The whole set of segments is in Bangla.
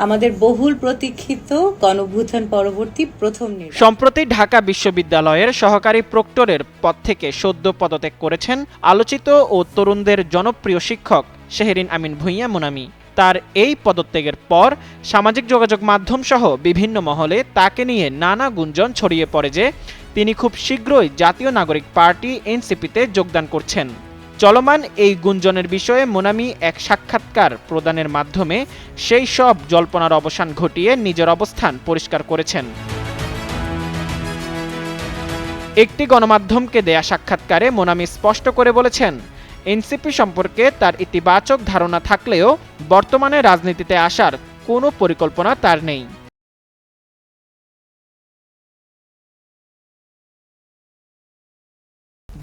আমাদের বহুল প্রতীক্ষিত গণঅভ্যুত্থান পরবর্তী প্রথম নির্বাচন। সম্প্রতি ঢাকা বিশ্ববিদ্যালয়ের সহকারী প্রক্টরের পদ থেকে সদ্য পদত্যাগ করেছেন আলোচিত ও তরুণদের জনপ্রিয় শিক্ষক শেহরিন আমিন ভূঁইয়া মুনামি। তার এই পদত্যাগের পর সামাজিক যোগাযোগ মাধ্যম সহ বিভিন্ন মহলে তাকে নিয়ে নানা গুঞ্জন ছড়িয়ে পড়ে যে তিনি খুব শীঘ্রই জাতীয় নাগরিক পার্টি এনসিপিতে যোগদান করছেন। চলমান এই গুঞ্জনের বিষয়ে মুনামি এক সাক্ষাৎকার প্রদানের মাধ্যমে সেই সব জল্পনার অবসান ঘটিয়ে নিজের অবস্থান পরিষ্কার করেছেন। একটি গণমাধ্যমকে দেয়া সাক্ষাৎকারে মুনামি স্পষ্ট করে বলেছেন, এনসিপি সম্পর্কে তার ইতিবাচক ধারণা থাকলেও বর্তমানে রাজনীতিতে আসার কোনো পরিকল্পনা তার নেই।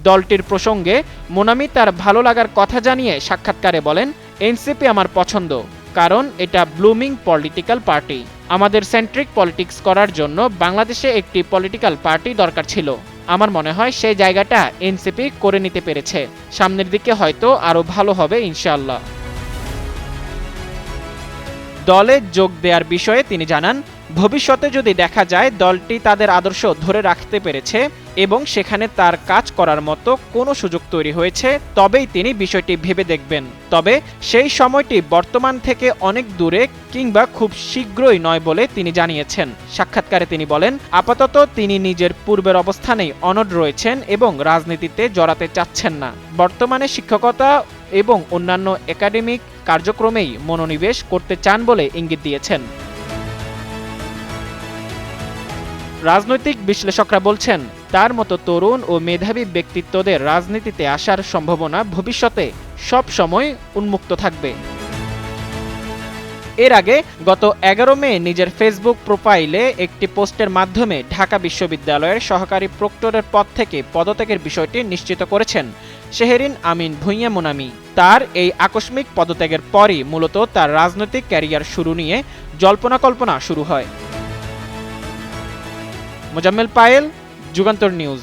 দলটির প্রসঙ্গে মুনামি তার ভালো লাগার কথা জানিয়ে সাক্ষাৎকারে বলেন, এনসিপি আমার পছন্দ, কারণ এটা ব্লুমিং পলিটিক্যাল পার্টি। আমাদের সেন্ট্রিক পলিটিক্স করার জন্য বাংলাদেশে একটি পলিটিক্যাল পার্টি দরকার ছিল। আমার মনে হয় সেই জায়গাটা এনসিপি করে নিতে পেরেছে। সামনের দিকে হয়তো আরও ভালো হবে ইনশাআল্লাহ। দলে যোগ দেওয়ার বিষয়ে তিনি জানান, ভবিষ্যতে যদি দেখা যায় দলটি তাদের আদর্শ ধরে রাখতে পেরেছে এবং সেখানে তার কাজ করার মতো কোনো সুযোগ তৈরি হয়েছে, তবেই তিনি বিষয়টি ভেবে দেখবেন। তবে সেই সময়টি বর্তমান থেকে অনেক দূরে কিংবা খুব শীঘ্রই নয় বলে তিনি জানিয়েছেন। সাক্ষাৎকারে তিনি বলেন, আপাতত তিনি নিজের পূর্বের অবস্থানেই অনড় রয়েছেন এবং রাজনীতিতে জড়াতে চাচ্ছেন না। বর্তমানে শিক্ষকতা এবং অন্যান্য একাডেমিক কার্যক্রমেই মনোনিবেশ করতে চান বলে ইঙ্গিত দিয়েছেন। রাজনৈতিক বিশ্লেষকরা বলছেন, তার মতো তরুণ ও মেধাবী ব্যক্তিত্বদের রাজনীতিতে আসার সম্ভাবনা ভবিষ্যতে সব সময় উন্মুক্ত থাকবে। এর আগে গত 11 মে নিজের ফেসবুক প্রোফাইলে একটি পোস্টের মাধ্যমে ঢাকা বিশ্ববিদ্যালয়ের সহকারী প্রক্টরের পদ থেকে পদত্যাগের বিষয়টি নিশ্চিত করেছেন শেহরিন আমিন ভূঁইয়া মুনামি। তার এই আকস্মিক পদত্যাগের পরই মূলত তার রাজনৈতিক ক্যারিয়ার শুরু নিয়ে জল্পনা কল্পনা শুরু হয়। মোজাম্মেল পায়েল, যুগান্তর নিউজ।